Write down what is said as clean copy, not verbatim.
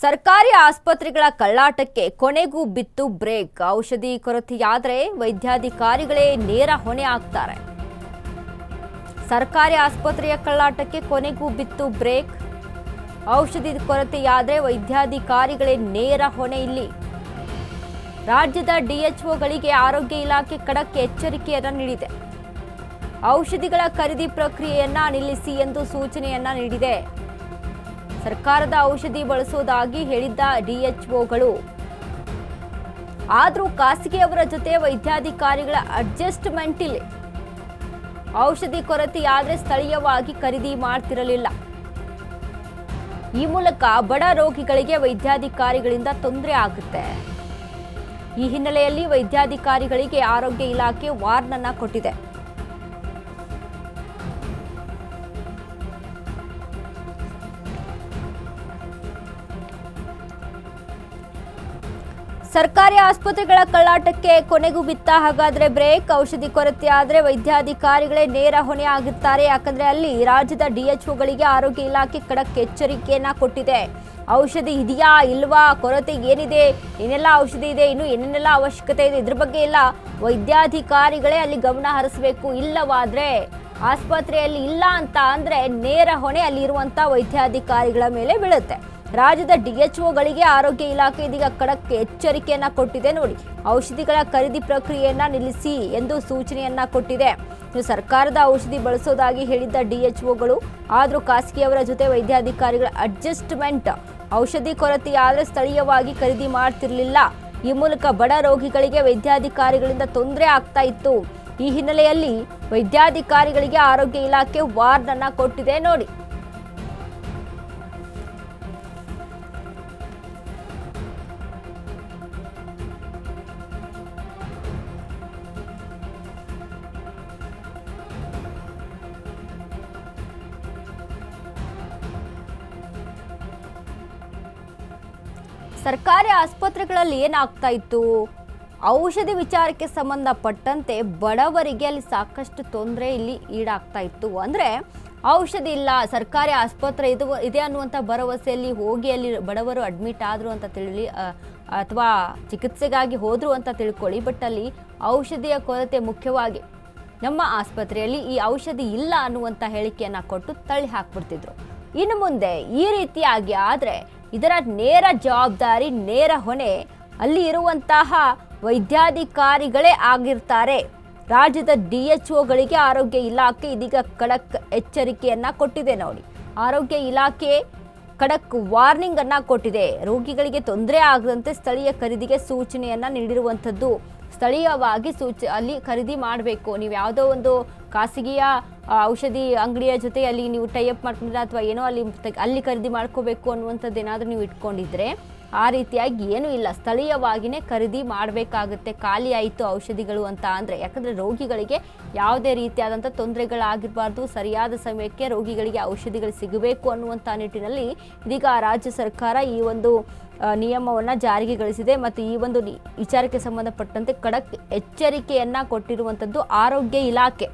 ಸರ್ಕಾರಿ ಆಸ್ಪತ್ರೆಗಳ ಕಳ್ಳಾಟಕ್ಕೆ ಕೊನೆಗೂ ಬಿತ್ತು ಬ್ರೇಕ್. ಔಷಧಿ ಕೊರತೆಯಾದರೆ ವೈದ್ಯಾಧಿಕಾರಿಗಳೇ ನೇರ ಹೊಣೆ ಆಗ್ತಾರೆ. ಸರ್ಕಾರಿ ಆಸ್ಪತ್ರೆಯ ಕಳ್ಳಾಟಕ್ಕೆ ಕೊನೆಗೂ ಬಿತ್ತು ಬ್ರೇಕ್. ಔಷಧಿ ಕೊರತೆಯಾದರೆ ವೈದ್ಯಾಧಿಕಾರಿಗಳೇ ನೇರ ಹೊಣೆ. ಇಲ್ಲಿ ರಾಜ್ಯದ ಡಿಎಚ್ಒಗಳಿಗೆ ಆರೋಗ್ಯ ಇಲಾಖೆ ಖಡಕ್ ಎಚ್ಚರಿಕೆಯನ್ನ ನೀಡಿದೆ. ಔಷಧಿಗಳ ಖರೀದಿ ಪ್ರಕ್ರಿಯೆಯನ್ನ ನಿಲ್ಲಿಸಿ ಎಂದು ಸೂಚನೆಯನ್ನ ನೀಡಿದೆ. ಸರ್ಕಾರದ ಔಷಧಿ ಬಳಸೋದಾಗಿ ಹೇಳಿದ್ದ ಡಿಎಚ್ಒಗಳು ಆದರೂ ಖಾಸಗಿಯವರ ಜೊತೆ ವೈದ್ಯಾಧಿಕಾರಿಗಳ ಅಡ್ಜಸ್ಟ್ಮೆಂಟ್ ಇಲ್ಲ. ಔಷಧಿ ಕೊರತೆಯಾದರೆ ಸ್ಥಳೀಯವಾಗಿ ಖರೀದಿ ಮಾಡ್ತಿರಲಿಲ್ಲ. ಈ ಮೂಲಕ ಬಡ ರೋಗಿಗಳಿಗೆ ವೈದ್ಯಾಧಿಕಾರಿಗಳಿಂದ ತೊಂದರೆ ಆಗುತ್ತೆ. ಈ ಹಿನ್ನೆಲೆಯಲ್ಲಿ ವೈದ್ಯಾಧಿಕಾರಿಗಳಿಗೆ ಆರೋಗ್ಯ ಇಲಾಖೆ ವಾರ್ನನ್ನ ಕೊಟ್ಟಿದೆ. ಸರ್ಕಾರಿ ಆಸ್ಪತ್ರೆಗಳ ಕಳ್ಳಾಟಕ್ಕೆ ಕೊನೆಗೂ ಬಿತ್ತ ಹಾಗಾದ್ರೆ ಬ್ರೇಕ್. ಔಷಧಿ ಕೊರತೆ ಆದರೆ ವೈದ್ಯಾಧಿಕಾರಿಗಳೇ ನೇರ ಹೊಣೆ ಆಗುತ್ತಾರೆ. ಯಾಕಂದ್ರೆ ಅಲ್ಲಿ ರಾಜ್ಯದ ಡಿಎಚ್ಒಗಳಿಗೆ ಆರೋಗ್ಯ ಇಲಾಖೆ ಖಡಕ್ ಎಚ್ಚರಿಕೆಯನ್ನ ಕೊಟ್ಟಿದೆ. ಔಷಧಿ ಇದೆಯಾ ಇಲ್ವಾ, ಕೊರತೆ ಏನಿದೆ, ಏನೆಲ್ಲ ಔಷಧಿ ಇದೆ, ಇನ್ನು ಏನೇನೆಲ್ಲ ಅವಶ್ಯಕತೆ ಇದೆ, ಇದ್ರ ಬಗ್ಗೆ ಎಲ್ಲ ವೈದ್ಯಾಧಿಕಾರಿಗಳೇ ಅಲ್ಲಿ ಗಮನ ಹರಿಸಬೇಕು. ಇಲ್ಲವಾದ್ರೆ ಆಸ್ಪತ್ರೆಯಲ್ಲಿ ಇಲ್ಲ ಅಂತ ಅಂದ್ರೆ ನೇರ ಹೊಣೆ ಅಲ್ಲಿ ಇರುವಂತ ವೈದ್ಯಾಧಿಕಾರಿಗಳ ಮೇಲೆ ಬೀಳುತ್ತೆ. ರಾಜ್ಯದ ಡಿಎಚ್ಒಗಳಿಗೆ ಆರೋಗ್ಯ ಇಲಾಖೆ ಇದೀಗ ಖಡಕ್ ಎಚ್ಚರಿಕೆಯನ್ನ ಕೊಟ್ಟಿದೆ. ನೋಡಿ, ಔಷಧಿಗಳ ಖರೀದಿ ಪ್ರಕ್ರಿಯೆಯನ್ನ ನಿಲ್ಲಿಸಿ ಎಂದು ಸೂಚನೆಯನ್ನ ಕೊಟ್ಟಿದೆ. ಸರ್ಕಾರದ ಔಷಧಿ ಬಳಸೋದಾಗಿ ಹೇಳಿದ್ದ ಡಿಎಚ್ಒಗಳು ಆದರೂ ಖಾಸಗಿಯವರ ಜೊತೆ ವೈದ್ಯಾಧಿಕಾರಿಗಳ ಅಡ್ಜಸ್ಟ್ಮೆಂಟ್. ಔಷಧಿ ಕೊರತೆಯಾದರೆ ಸ್ಥಳೀಯವಾಗಿ ಖರೀದಿ ಮಾಡ್ತಿರ್ಲಿಲ್ಲ. ಈ ಮೂಲಕ ಬಡ ರೋಗಿಗಳಿಗೆ ವೈದ್ಯಾಧಿಕಾರಿಗಳಿಂದ ತೊಂದರೆ ಆಗ್ತಾ ಇತ್ತು. ಈ ಹಿನ್ನೆಲೆಯಲ್ಲಿ ವೈದ್ಯಾಧಿಕಾರಿಗಳಿಗೆ ಆರೋಗ್ಯ ಇಲಾಖೆ ವಾರ್ನ್ ಅನ್ನ ಕೊಟ್ಟಿದೆ. ನೋಡಿ, ಸರ್ಕಾರಿ ಆಸ್ಪತ್ರೆಗಳಲ್ಲಿ ಏನಾಗ್ತಾ ಇತ್ತು, ಔಷಧಿ ವಿಚಾರಕ್ಕೆ ಸಂಬಂಧಪಟ್ಟಂತೆ ಬಡವರಿಗೆ ಅಲ್ಲಿ ಸಾಕಷ್ಟು ತೊಂದರೆ ಇಲ್ಲಿ ಈಡಾಗ್ತಾ ಇತ್ತು. ಅಂದರೆ ಔಷಧಿ ಇಲ್ಲ, ಸರ್ಕಾರಿ ಆಸ್ಪತ್ರೆ ಇದೆ ಅನ್ನುವಂಥ ಭರವಸೆಯಲ್ಲಿ ಹೋಗಿ ಅಲ್ಲಿ ಬಡವರು ಅಡ್ಮಿಟ್ ಆದರು ಅಂತ ತಿಳಿ ಅಥವಾ ಚಿಕಿತ್ಸೆಗಾಗಿ ಹೋದರು ಅಂತ ತಿಳ್ಕೊಳ್ಳಿ. ಬಟ್ ಅಲ್ಲಿ ಔಷಧಿಯ ಕೊರತೆ ಮುಖ್ಯವಾಗಿ ನಮ್ಮ ಆಸ್ಪತ್ರೆಯಲ್ಲಿ ಈ ಔಷಧಿ ಇಲ್ಲ ಅನ್ನುವಂಥ ಹೇಳಿಕೆಯನ್ನು ಕೊಟ್ಟು ತಳ್ಳಿ ಹಾಕ್ಬಿಡ್ತಿದ್ರು. ಇನ್ನು ಮುಂದೆ ಈ ರೀತಿಯಾಗಿ ಆದರೆ ಇದರ ನೇರ ಜವಾಬ್ದಾರಿ, ನೇರ ಹೊಣೆ ಅಲ್ಲಿ ಇರುವಂತಹ ವೈದ್ಯಾಧಿಕಾರಿಗಳೇ ಆಗಿರ್ತಾರೆ. ರಾಜ್ಯದ ಡಿಎಚ್ಒಗಳಿಗೆ ಆರೋಗ್ಯ ಇಲಾಖೆ ಇದೀಗ ಖಡಕ್ ಎಚ್ಚರಿಕೆಯನ್ನ ಕೊಟ್ಟಿದೆ. ನೋಡಿ, ಆರೋಗ್ಯ ಇಲಾಖೆ ಖಡಕ್ ವಾರ್ನಿಂಗ್ ಅನ್ನ ಕೊಟ್ಟಿದೆ. ರೋಗಿಗಳಿಗೆ ತೊಂದರೆ ಆಗದಂತೆ ಸ್ಥಳೀಯ ಖರೀದಿಗೆ ಸೂಚನೆಯನ್ನ ನೀಡಿರುವಂಥದ್ದು. ಸ್ಥಳೀಯವಾಗಿ ಅಲ್ಲಿ ಖರೀದಿ ಮಾಡಬೇಕು. ನೀವು ಯಾವುದೋ ಒಂದು ಖಾಸಗಿಯ ಔಷಧಿ ಅಂಗಡಿಯ ಜೊತೆ ಅಲ್ಲಿ ನೀವು ಟೈಅಪ್ ಮಾಡ್ಕೊಂಡ್ರೆ ಅಥವಾ ಏನೋ ಅಲ್ಲಿ ಖರೀದಿ ಮಾಡ್ಕೋಬೇಕು ಅನ್ನುವಂಥದ್ದು ಏನಾದರೂ ನೀವು ಇಟ್ಕೊಂಡಿದ್ರೆ ಆ ರೀತಿಯಾಗಿ ಏನೂ ಇಲ್ಲ. ಸ್ಥಳೀಯವಾಗಿಯೇ ಖರೀದಿ ಮಾಡಬೇಕಾಗುತ್ತೆ. ಖಾಲಿ ಆಯಿತು ಔಷಧಿಗಳು ಅಂತ ಅಂದರೆ, ಯಾಕಂದರೆ ರೋಗಿಗಳಿಗೆ ಯಾವುದೇ ರೀತಿಯಾದಂಥ ತೊಂದರೆಗಳಾಗಿರಬಾರ್ದು. ಸರಿಯಾದ ಸಮಯಕ್ಕೆ ರೋಗಿಗಳಿಗೆ ಔಷಧಿಗಳು ಸಿಗಬೇಕು ಅನ್ನುವಂಥ ನಿಟ್ಟಿನಲ್ಲಿ ಇದೀಗ ರಾಜ್ಯ ಸರ್ಕಾರ ಈ ಒಂದು ನಿಯಮವನ್ನು ಜಾರಿಗೆಗೊಳಿಸಿದೆ. ಮತ್ತು ಈ ಒಂದು ವಿಚಾರಕ್ಕೆ ಸಂಬಂಧಪಟ್ಟಂತೆ ಖಡಕ್ ಎಚ್ಚರಿಕೆಯನ್ನು ಕೊಟ್ಟಿರುವಂಥದ್ದು ಆರೋಗ್ಯ ಇಲಾಖೆ.